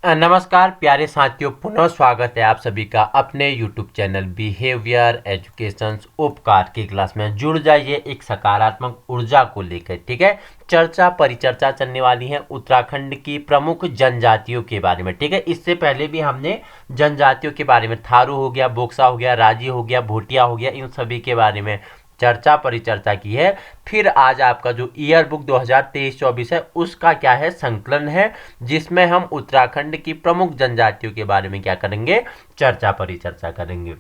नमस्कार प्यारे साथियों, पुनः स्वागत है आप सभी का अपने YouTube चैनल बिहेवियर एजुकेशन उपकार की क्लास में। जुड़ जाइए एक सकारात्मक ऊर्जा को लेकर। ठीक है, चर्चा परिचर्चा चलने वाली है उत्तराखंड की प्रमुख जनजातियों के बारे में। ठीक है, इससे पहले भी हमने जनजातियों के बारे में थारू हो गया, बोक्सा हो गया, राजी हो गया, भोटिया हो गया, इन सभी के बारे में चर्चा परिचर्चा की है। फिर आज आपका जो ईयर बुक 2023-24 है उसका क्या है, संकलन है, जिसमें हम उत्तराखंड की प्रमुख जनजातियों के बारे में क्या करेंगे, चर्चा परिचर्चा करेंगे।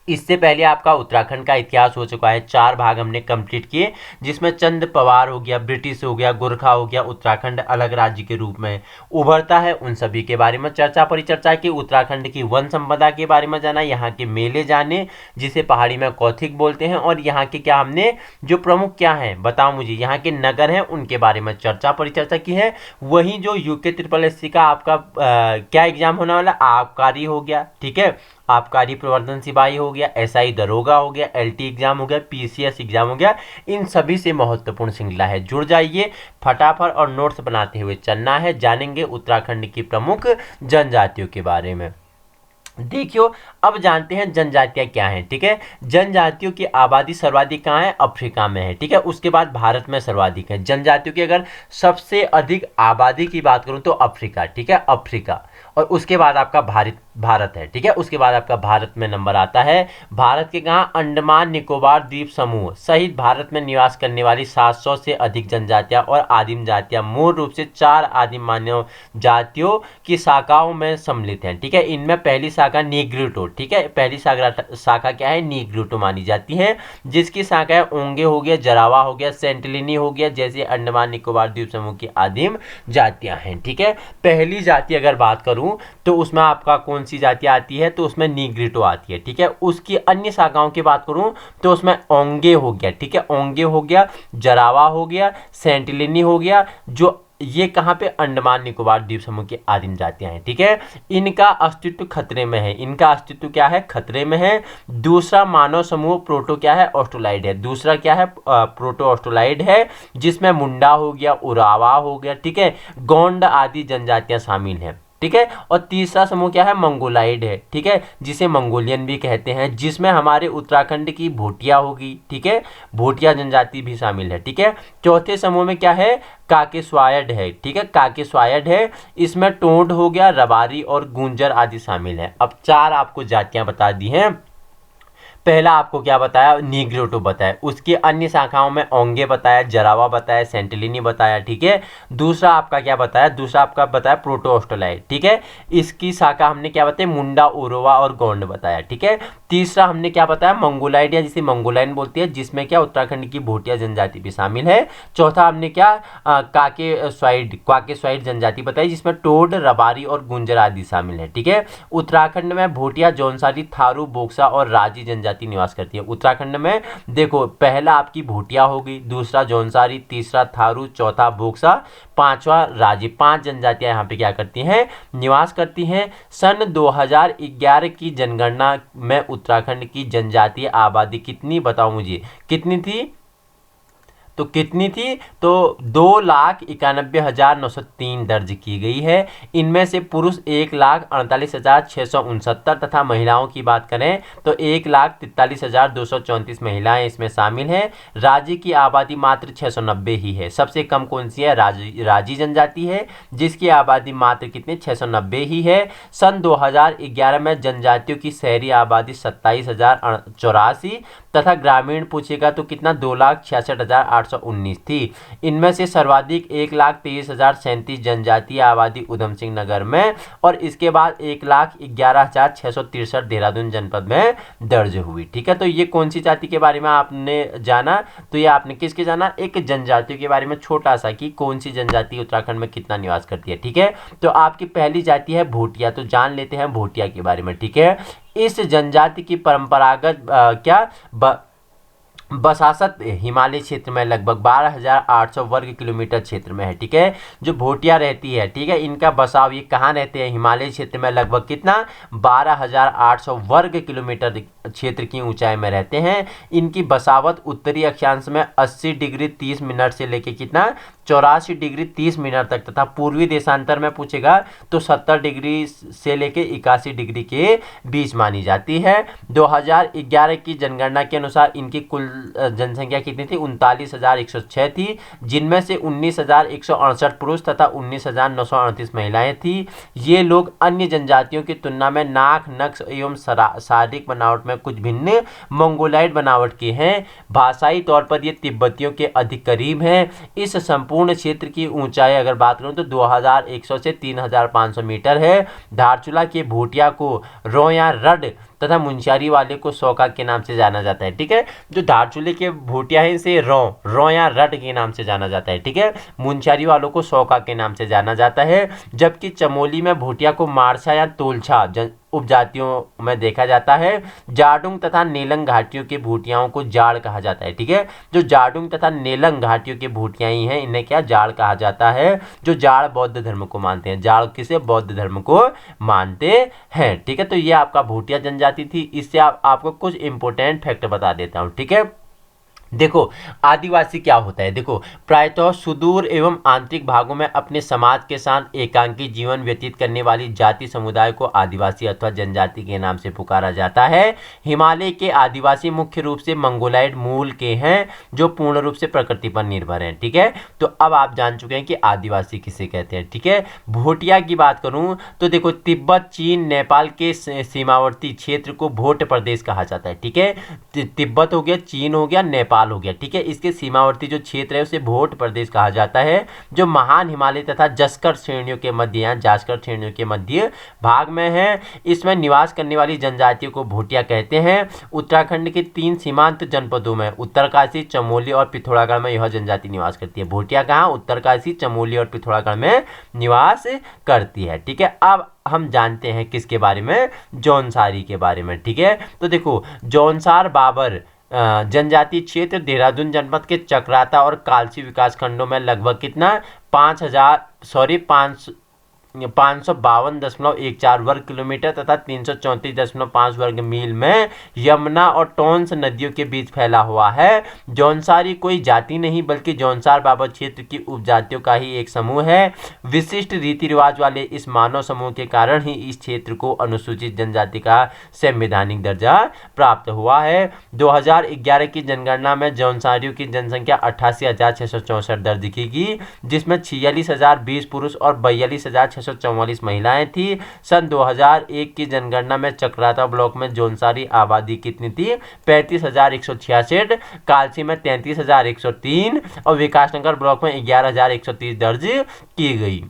इससे पहले आपका उत्तराखंड का इतिहास हो चुका है, 4 भाग हमने कंप्लीट किए, जिसमें चंद पवार हो गया, ब्रिटिश हो गया, गोरखा हो गया, उत्तराखंड अलग राज्य के रूप में उभरता है, उन सभी के बारे में चर्चा परिचर्चा की। उत्तराखंड की वन संपदा के बारे में जाना, यहाँ के मेले जाने जिसे पहाड़ी में कौथिग बोलते हैं, और यहाँ के क्या हमने जो प्रमुख क्या है बताओ मुझे, यहाँ के नगर हैं उनके बारे में चर्चा परिचर्चा की है। वहीं जो यूके ट्रिपल एससी का आपका क्या एग्जाम होने वाला, आबकारी हो गया, ठीक है, आबकारी प्रवर्तन सिपाही हो गया, एसआई दरोगा हो गया, एलटी एग्जाम हो गया, पीसीएस एग्जाम हो गया, इन सभी से महत्वपूर्ण श्रृंखला है। जुड़ जाइए, फटाफट और नोट्स बनाते हुए चलना है। जानेंगे उत्तराखंड की प्रमुख जनजातियों के बारे में। देखियो, अब जानते हैं जनजातियां क्या हैं। ठीक है, जनजातियों की आबादी सर्वाधिक कहाँ है, अफ्रीका में है। ठीक है, उसके बाद भारत में सर्वाधिक है। जनजातियों की अगर सबसे अधिक आबादी की बात करूं तो अफ्रीका, ठीक है, अफ्रीका, और उसके बाद आपका भारत है। ठीक है, उसके बाद आपका भारत में नंबर आता है। भारत के कहाँ, अंडमान निकोबार द्वीप समूह सहित भारत में निवास करने वाली 700 से अधिक जनजातियां और आदिम जातियां मूल रूप से 4 आदिम मानव जातियों की शाखाओं में सम्मिलित हैं। ठीक है, इनमें पहली शाखा नीग्रिटो, ठीक है, पहली शाखा क्या है, नीग्रिटो मानी जाती है, जिसकी शाखा है ओंगे हो गया, जरावा हो गया, सेंटिलिनी हो गया, जैसे अंडमान निकोबार द्वीप समूह की आदिम जातियां हैं। ठीक है, पहली जाति अगर बात करूं तो उसमें आपका कौन सी जाति आती है, तो उसमें नीग्रिटो आती है। ठीक है, उसकी अन्य शाखाओं की बात करूं तो उसमें ओंगे हो गया, ठीक है, ओंगे हो गया, जरावा हो गया, सेंटिलिनी हो गया, जो ये कहाँ पे, अंडमान निकोबार द्वीप समूह की आदिम जातियां हैं। ठीक है, इनका अस्तित्व खतरे में है, इनका अस्तित्व क्या है, खतरे में है। दूसरा मानव समूह प्रोटो क्या है, ऑस्ट्रोलाइड है, दूसरा क्या है, प्रोटो ऑस्ट्रोलाइड है, जिसमें मुंडा हो गया, उरावा हो गया, ठीक है, गोंड आदि जनजातियां शामिल हैं। ठीक है, और तीसरा समूह क्या है, मंगोलाइड है, ठीक है, जिसे मंगोलियन भी कहते हैं, जिसमें हमारे उत्तराखंड की भोटिया होगी, ठीक है, भोटिया जनजाति भी शामिल है। ठीक है, चौथे समूह में क्या है, काकेस्वायड है, ठीक है, काकेस्वायड है, इसमें टोंड हो गया, रबारी और गुंजर आदि शामिल है। अब 4 आपको जातियां बता दी हैं। पहला आपको क्या बताया, नीग्रिटो बताया, उसकी अन्य शाखाओं में ओंगे बताया, जरावा बताया, सेंटिलिनी बताया। ठीक है, दूसरा आपका क्या बताया, दूसरा आपका बताया प्रोटो ऑस्ट्रोलाइड, ठीक है, इसकी शाखा हमने क्या बताया, मुंडा, उरोवा और गोंड बताया। ठीक है, तीसरा हमने क्या बताया, मंगोलाइड या जिसे मंगोलाइन बोलती है, जिसमें क्या उत्तराखंड की भोटिया जनजाति भी शामिल है। चौथा हमने क्या, काकेस्वाइड जनजाति बताई, जिसमें टोड, रबारी और गुंजर आदि शामिल है। ठीक है, उत्तराखंड में भोटिया, जौनसारी, थारू, बोक्सा और राजी जनजाति निवास करती है। उत्तराखंड में देखो, पहला आपकी भोटिया होगी, दूसरा जौनसारी, तीसरा थारू, चौथा बोक्सा, पांचवा राजी। 5 जनजातियां यहाँ पे क्या करती हैं, निवास करती हैं। सन 2011 की जनगणना में उत्तराखंड की जनजातीय आबादी कितनी, बताओ मुझे, कितनी थी, तो कितनी थी, तो 2,91,903 दर्ज की गई है। इनमें से पुरुष 1,48,669 तथा महिलाओं की बात करें तो 1,43,234 महिलाएं इसमें शामिल हैं। राज्य की आबादी मात्र 690 ही है। सबसे कम कौन सी है, राजी जनजाति है, जिसकी आबादी मात्र कितनी, 690 ही है। सन 2011 में जनजातियों की शहरी आबादी 27,084 तथा ग्रामीण पूछेगा तो कितना, 2,66,819 थी। इनमें से सर्वाधिक 1,23,037 जनजातीय आबादी उधम सिंह नगर में, और इसके बाद 1,11,663 देहरादून जनपद में दर्ज हुई। ठीक है, तो ये कौन सी जाति के बारे में आपने जाना, तो ये आपने किसके जाना, एक जनजातियों के बारे में छोटा सा, कि कौन सी जनजाति उत्तराखंड में कितना निवास करती है। ठीक है, तो आपकी पहली जाति है भोटिया, तो जान लेते हैं भोटिया के बारे में। ठीक है, इस जनजाति की परंपरागत बसासत हिमालय क्षेत्र में लगभग 12,800 वर्ग किलोमीटर क्षेत्र में है। ठीक है, जो भोटिया रहती है, ठीक है, इनका बसाव ये कहाँ रहते हैं, हिमालय क्षेत्र में लगभग कितना, 12,800 वर्ग किलोमीटर क्षेत्र की ऊंचाई में रहते हैं। इनकी बसावट उत्तरी अक्षांश में 80 डिग्री 30 मिनट से लेके कितना 84 डिग्री 30 मिनट तक तथा पूर्वी देशांतर में पूछेगा तो 70 डिग्री से लेके 81 डिग्री के बीच मानी जाती है। 2011 की जनगणना के अनुसार इनकी कुल जनसंख्या कितनी थी? 39,106 थी, जिनमें से 19,168 पुरुष तथा 19,938 महिलाएं थी। ये लोग अन्य जनजातियों की तुलना में नाक, नक्श एवं शारीरिक बनावट में कुछ भिन्न मंगोलाइड बनावट के हैं। भाषाई तौर पर ये तिब्बतियों के अधिक करीब हैं। इस संपूर्ण क्षेत्र की ऊंचाई अगर बात करूं तो 2100 से 3500 मीटर है। धारचूला के भूटिया को रो या रड तथा मुंशियारी वाले को सौका के नाम से जाना जाता है। ठीक है, जो धारचूले के भूटिया है इसे रो या रड के नाम से जाना जाता है। ठीक है, मुंशियारी वालों को सौका के नाम से जाना जाता है, जबकि चमोली में भूटिया को मारछा या तोलछा उपजातियों में देखा जाता है। जाडुंग तथा नेलंग घाटियों की भूटियाओं को जाड़ कहा जाता है। ठीक है, जो जाडुंग तथा नेलंग घाटियों की भूटियां हैं इन्हें क्या जाड़ कहा जाता है, जो जाड़ बौद्ध धर्म को मानते हैं। जाड़ किसे? बौद्ध धर्म को मानते हैं। ठीक है, तो ये आपका भूटिया जनजाति थी। इससे आपको कुछ इंपॉर्टेंट फैक्ट बता देता हूँ। ठीक है, देखो आदिवासी क्या होता है। देखो प्रायतः सुदूर एवं आंतरिक भागों में अपने समाज के साथ एकांकी जीवन व्यतीत करने वाली जाति समुदाय को आदिवासी अथवा जनजाति के नाम से पुकारा जाता है। हिमालय के आदिवासी मुख्य रूप से मंगोलाइड मूल के हैं जो पूर्ण रूप से प्रकृति पर निर्भर हैं। ठीक है, तो अब आप जान चुके हैं कि आदिवासी किसे कहते हैं। ठीक है, भोटिया की बात करूं तो देखो तिब्बत, चीन, नेपाल के सीमावर्ती क्षेत्र को भोट प्रदेश कहा जाता है। ठीक है, तिब्बत हो गया, चीन हो गया, नेपाल हो गया। ठीक है, इसके सीमावर्ती जो क्षेत्र है उसे भोट प्रदेश कहा जाता है, जो महान हिमालय तथा जस्कर श्रेणियों के मध्य या जास्कर श्रेणियों के मध्य भाग में है। इसमें निवास करने वाली जनजातियों को भोटिया कहते हैं। उत्तराखंड के 3 सीमांत जनपदों में उत्तरकाशी, चमोली और पिथौरागढ़ में यह जनजाति निवास करती है। भोटिया कहाँ? उत्तरकाशी, चमोली और पिथौरागढ़ में निवास करती है। ठीक है, अब हम जानते हैं किसके बारे में? जौनसारी के बारे में। ठीक है, तो देखो जौनसार बाबर जनजाति क्षेत्र देहरादून जनपद के चक्राता और कालसी विकास खंडों में लगभग कितना 552.14 वर्ग किलोमीटर तथा 334.5 वर्ग मील में यमुना और टोंस नदियों के बीच फैला हुआ है। जौनसारी कोई जाति नहीं बल्कि जौनसार बाबर क्षेत्र की उपजातियों का ही एक समूह है। विशिष्ट रीति रिवाज वाले इस मानव समूह के कारण ही इस क्षेत्र को अनुसूचित जनजाति का संवैधानिक दर्जा प्राप्त हुआ है। 2011 की जनगणना में जौनसारियों की जनसंख्या 88,664 दर्ज की गई, जिसमें 46,020 पुरुष और 42,644 महिलाएं थी। सन 2001 की जनगणना में चक्राता ब्लॉक में जौनसारी आबादी कितनी थी? 35,166, कालसी में 33,103 और विकासनगर ब्लॉक में 11,130 दर्ज की गई।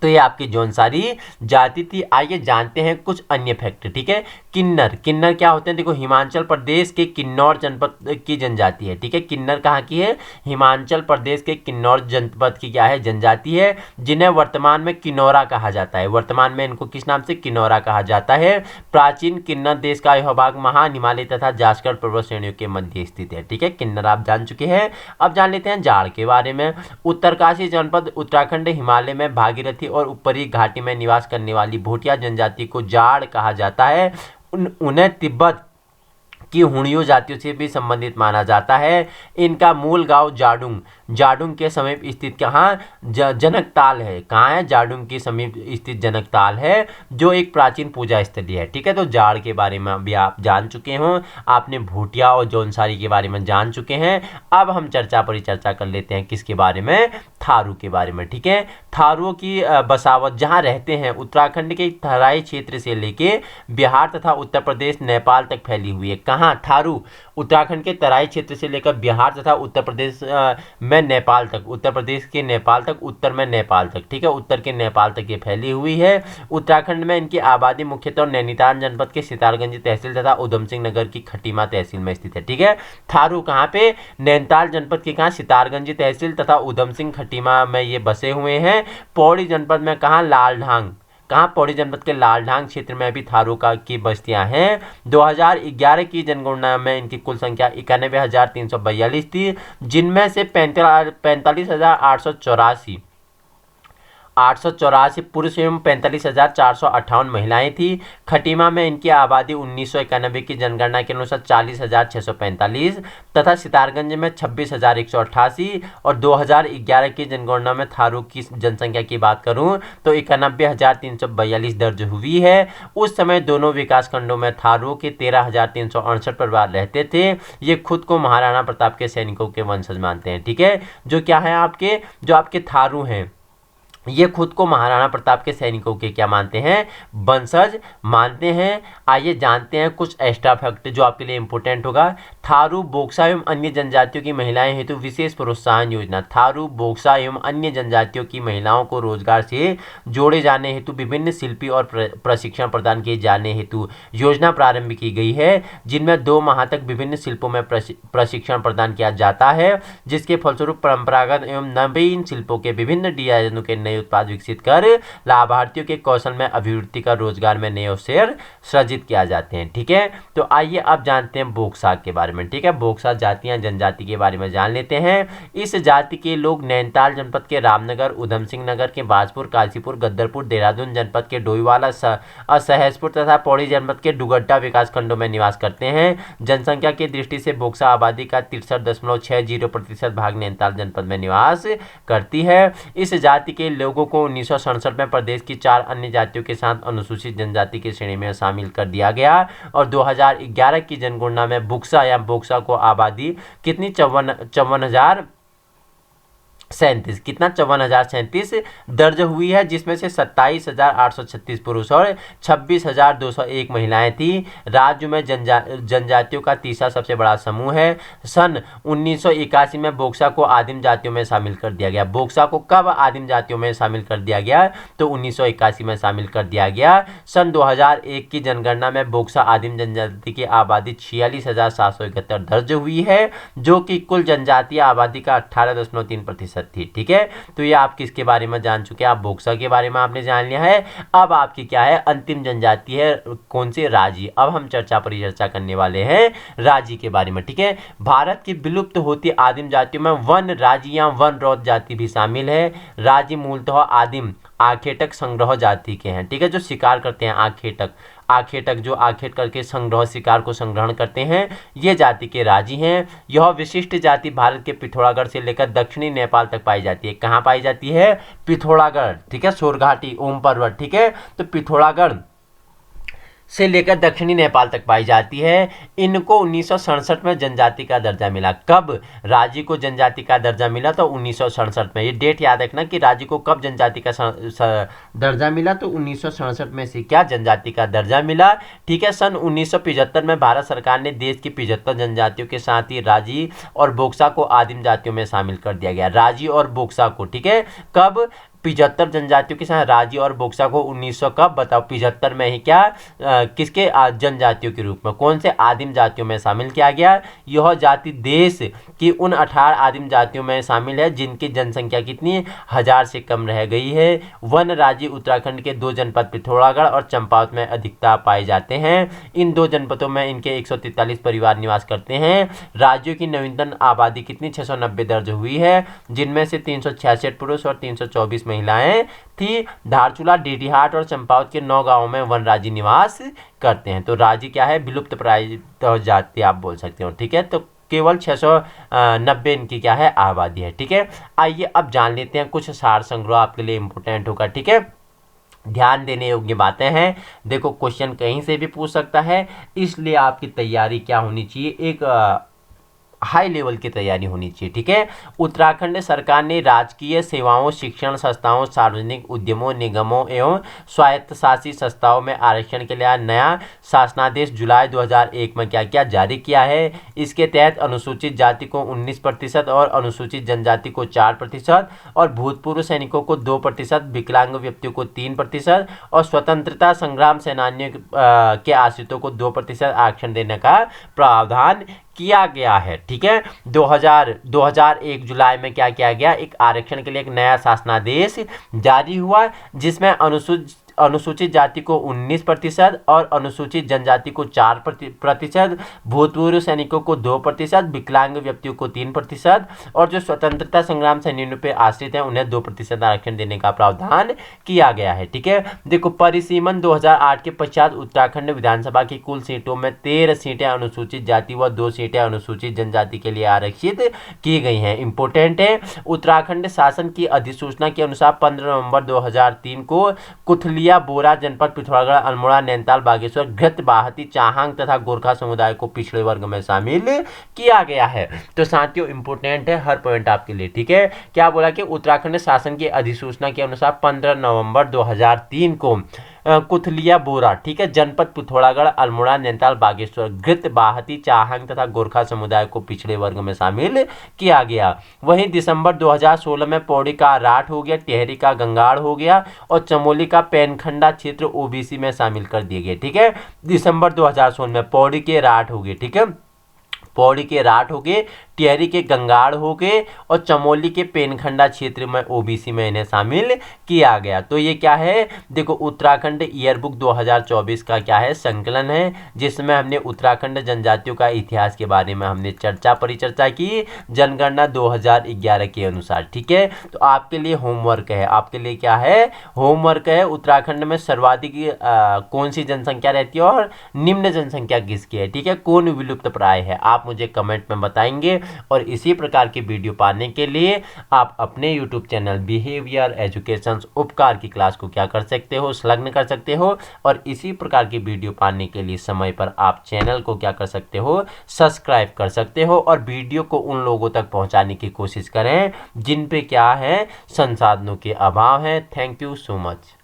तो ये आपकी जौनसारी जाति थी। आइए जानते हैं कुछ अन्य फैक्ट। ठीक है, किन्नर क्या होते हैं? देखो हिमाचल प्रदेश के किन्नौर जनपद की जनजाति है। ठीक है, किन्नर कहाँ की है? हिमाचल प्रदेश के किन्नौर जनपद की क्या है? जनजाति है, जिन्हें वर्तमान में किन्नौरा कहा जाता है। वर्तमान में इनको किस नाम से? किन्नौरा कहा जाता है। प्राचीन किन्नर देश का यह भाग महान हिमालय तथा जास्कर पर्वत श्रेणियों के मध्य स्थित है। ठीक है, किन्नर आप जान चुके हैं। अब जान लेते हैं जाड़ के बारे में। उत्तरकाशी जनपद उत्तराखंड हिमालय में भागीरथी और ऊपरी घाटी में निवास करने वाली भोटिया जनजाति को जाड़ कहा जाता है। उन्हें तिब्बत की हुणियों जातियों से भी संबंधित माना जाता है। इनका मूल गांव जाडुंग के समीप स्थित कहाँ? जनकताल है। कहाँ है? जाडुंग के समीप स्थित जनकताल है, जो एक प्राचीन पूजा स्थली है। ठीक है, तो जाड़ के बारे में भी आप जान चुके हो। आपने भूटिया और जौनसारी के बारे में जान चुके हैं। अब हम परिचर्चा कर लेते हैं किसके बारे में? थारू के बारे में। ठीक है, थारुओं की बसावट जहाँ रहते हैं उत्तराखंड के तराई क्षेत्र से लेके बिहार तथा उत्तर प्रदेश, नेपाल तक फैली हुई है। कहाँ? थारू उत्तराखंड के तराई क्षेत्र से लेकर बिहार तथा उत्तर प्रदेश में नेपाल तक, उत्तर प्रदेश के नेपाल तक, उत्तर में नेपाल तक। ठीक है, उत्तर के नेपाल तक ये फैली हुई है। उत्तराखंड में इनकी आबादी मुख्यतः नैनीताल जनपद के सितारगंज तहसील तथा उधम सिंह नगर की खटीमा तहसील में स्थित है। ठीक है, थारू कहाँ पे? नैनीताल जनपद के कहाँ? सितारगंज तहसील तथा उधम सिंह खटीमा में ये बसे हुए हैं। पौड़ी जनपद में कहाँ? लालढांग। कहाँ? पौड़ी जनपद के लालढांग क्षेत्र में भी थारू की बस्तियां हैं। 2011 की जनगणना में इनकी कुल संख्या 91,342 थी, जिनमें से 45,884 884 पुरुष एवं 45,458 महिलाएं थी। खटीमा में इनकी आबादी 1991 की जनगणना के अनुसार 40,645 तथा सितारगंज में 26,188 और 2011 की जनगणना में थारू की जनसंख्या की बात करूं तो 91,342 दर्ज हुई है। उस समय दोनों विकास खंडों में थारू के 13,368 परिवार रहते थे। ये खुद को महाराणा प्रताप के सैनिकों के वंशज मानते हैं। ठीक है, जो क्या है आपके, जो आपके थारू हैं ये खुद को महाराणा प्रताप के सैनिकों के क्या मानते हैं, वंशज मानते हैं। आइए जानते हैं कुछ एक्स्ट्रा फैक्ट जो आपके लिए इंपॉर्टेंट होगा। थारू, बोक्सा एवं अन्य जनजातियों की महिलाएं हेतु विशेष प्रोत्साहन योजना। थारू, बोक्सा एवं अन्य जनजातियों की महिलाओं को रोजगार से जोड़े जाने हेतु विभिन्न शिल्पी और प्रशिक्षण प्रदान किए जाने हेतु योजना प्रारंभ की गई है, जिनमें 2 माह तक विभिन्न शिल्पों में प्रशिक्षण प्रदान किया जाता है, जिसके फलस्वरूप परंपरागत एवं नवीन शिल्पों के विभिन्न डिजाइनों के नए उत्पाद विकसित कर लाभार्थियों के कौशल में अभिवृद्धि का रोजगार में नए अवसर सृजित किया जाते हैं। ठीक है, तो आइए अब जानते हैं बोक्सा के बारे में। ठीक है, बोक्सा जातियां जनजाति के बारे में जान लेते हैं। इस जाति के लोग नैनीताल जनपद के रामनगर, उधम सिंह नगर के बाजपुर, काशीपुर, गद्दरपुर, देहरादून जनपद के डोईवाला, सहसपुर तथा पौड़ी जनपद के डुगड्डा विकास खंडों में निवास करते हैं। जनसंख्या की दृष्टि से बोक्सा आबादी का 63.60% भाग नैनीताल जनपद में निवास करती है। इस जाति के लोगों को 1967 में प्रदेश की 4 अन्य जातियों के साथ अनुसूचित जनजाति की श्रेणी में शामिल कर दिया गया और 2011 की जनगणना में बुक्सा या बोक्सा को आबादी कितनी 54,037 कितना 54,037 दर्ज हुई है, जिसमें से 27,836 पुरुष और 26,201 महिलाएं थी। राज्य में जनजातियों का तीसरा सबसे बड़ा समूह है। सन 1981 में बोक्सा को आदिम जातियों में शामिल कर दिया गया। बोक्सा को कब आदिम जातियों में शामिल कर दिया गया, तो 1981 में शामिल कर दिया गया। सन 2001 की जनगणना में बोक्सा आदिम जनजाति की आबादी 46,771 दर्ज हुई है, जो कि कुल जनजातीय आबादी का 18.3% थी। ठीक है, तो ये आप किसके बारे में जान चुके हैं, आप बोक्सा के बारे में आपने जान लिया है। अब आपकी क्या है, अंतिम जनजाति है कौन सी, राजी। अब हम परिचर्चा करने वाले हैं राजी के बारे में। ठीक है, भारत की विलुप्त होती आदिम जातियों में वन राजी या वन रौत जाति भी शामिल है। राजी मूलतः आदिम आखेटक संग्रह जाति के हैं। ठीक है, जो शिकार करते हैं, आखेटक जो आखेट करके संग्रह शिकार को संग्रहण करते हैं, ये जाति के राजी हैं। यह विशिष्ट जाति भारत के पिथौरागढ़ से लेकर दक्षिणी नेपाल तक पाई जाती है। कहाँ पाई जाती है, पिथौरागढ़। ठीक है, सोरघाटी, ओम पर्वत। ठीक है, तो पिथौरागढ़ से लेकर दक्षिणी नेपाल तक पाई जाती है। इनको 1967 में जनजाति का दर्जा मिला। कब राजी को जनजाति का दर्जा मिला, तो 1967 में। ये डेट याद रखना कि राजी को कब जनजाति का दर्जा मिला, तो 1967 में से क्या जनजाति का दर्जा मिला। ठीक है, सन 1975 में भारत सरकार ने देश की 75 जनजातियों के साथ ही राजी और बोक्सा को आदिम जातियों में शामिल कर दिया गया। राजी और बोक्सा को, ठीक है, कब, 75 जनजातियों के साथ राजी और बोक्सा को 1900 कब, बताओ, 75 में ही क्या, किसके जनजातियों के रूप में, कौन से आदिम जातियों में शामिल किया गया। यह जाति देश की उन 18 आदिम जातियों में शामिल है जिनकी जनसंख्या कितनी 1000 से कम रह गई है। वन राजी उत्तराखंड के 2 जनपद पिथौरागढ़ और चंपावत में अधिकता पाए जाते हैं। इन 2 जनपदों में इनके 143 परिवार निवास करते हैं। राज्यों की नवीनतम आबादी कितनी 690 दर्ज हुई है, जिनमें से 366 पुरुष और 324 महिलाएं थी। धारचूला, डीडीहाट और चंपावत के 9 गांवों में वन राजी निवास करते हैं। तो राजी क्या है, विलुप्त प्राय जाति आप बोल सकते हो। ठीक है, तो केवल 690 इनकी क्या है, आबादी है। ठीक है, आइए अब जान लेते हैं कुछ सार संग्रह आपके लिए इंपोर्टेंट होगा। ठीक है, ध्यान देने योग्य बातें हैं। देखो, क्वेश्चन कहीं से भी पूछ सकता है, इसलिए आपकी तैयारी क्या होनी चाहिए, एक हाई लेवल की तैयारी होनी चाहिए। ठीक है, उत्तराखंड सरकार ने राजकीय सेवाओं, शिक्षण संस्थाओं, सार्वजनिक उद्यमों, निगमों एवं स्वायत्तशासी संस्थाओं में आरक्षण के लिए नया शासनादेश जुलाई 2001 में क्या किया, जारी किया है। इसके तहत अनुसूचित जाति को 19% और अनुसूचित जनजाति को 4% और भूतपूर्व सैनिकों को 2%, विकलांग व्यक्तियों को 3% और स्वतंत्रता संग्राम सेनानियों के आश्रितों को 2% आरक्षण देने का प्रावधान किया गया है। ठीक है, 2001 जुलाई में क्या किया गया, एक आरक्षण के लिए एक नया शासनादेश जारी हुआ, जिसमें अनुसूचित जाति को 19% और अनुसूचित जनजाति को 4%, भूतपूर्व सैनिकों को 2%, विकलांग व्यक्तियों को 3% और जो स्वतंत्रता संग्राम सेनानियों पे आश्रित हैं उन्हें 2% आरक्षण देने का प्रावधान किया गया है। ठीक है, देखो परिसीमन 2008 के पश्चात उत्तराखंड विधानसभा की कुल सीटों में 13 सीटें अनुसूचित जाति व 2 सीटें अनुसूचित जनजाति के लिए आरक्षित की गई हैं। इंपोर्टेंट है, उत्तराखंड शासन की अधिसूचना के अनुसार 15 नवंबर 2003 को कुथलिया, बोरा जनपद, पिथौरागढ़, अल्मोड़ा, नैनीताल, बागेश्वर, घृत, बाहती, चाहांग तथा गोरखा समुदाय को पिछड़े वर्ग में शामिल किया गया है। तो साथियों इंपोर्टेंट है हर पॉइंट आपके लिए। ठीक है, क्या बोला कि उत्तराखंड शासन की अधिसूचना के अनुसार 15 नवंबर 2003 को कुथलिया, बोरा, ठीक है, जनपद पिथौरागढ़, अल्मोड़ा, नैनीताल, बागेश्वर, घृत, बाहती, चाहांग तथा गोरखा समुदाय को पिछड़े वर्ग में शामिल किया गया। वहीं दिसंबर 2016 में पौड़ी का राठ हो गया, टिहरी का गंगाड़ हो गया और चमोली का पेनखंडा क्षेत्र ओबीसी में शामिल कर दिए गए। ठीक है, दिसंबर 2016 में पौड़ी के राठ हो गए, ठीक है, पौड़ी के राठ हो गए, टिहरी के गंगाड़ हो गए और चमोली के पेनखंडा क्षेत्र में ओबीसी में इन्हें शामिल किया गया। तो ये क्या है, देखो उत्तराखंड ईयरबुक 2024 का क्या है, संकलन है, जिसमें हमने उत्तराखंड जनजातियों का इतिहास के बारे में हमने परिचर्चा की जनगणना 2011 के अनुसार। ठीक है, तो आपके लिए होमवर्क है, आपके लिए क्या है, होमवर्क है, उत्तराखंड में सर्वाधिक कौन सी जनसंख्या रहती है और निम्न जनसंख्या किसकी है। ठीक है, कौन विलुप्त प्राय है, आप मुझे कमेंट में बताएंगे। और इसी प्रकार की वीडियो पाने के लिए आप अपने यूट्यूब चैनल बिहेवियर एजुकेशन उपकार की क्लास को क्या कर सकते हो, संलग्न कर सकते हो। और इसी प्रकार की वीडियो पाने के लिए समय पर आप चैनल को क्या कर सकते हो, सब्सक्राइब कर सकते हो और वीडियो को उन लोगों तक पहुंचाने की कोशिश करें जिन पे क्या है, संसाधनों के अभाव है। Thank you so much.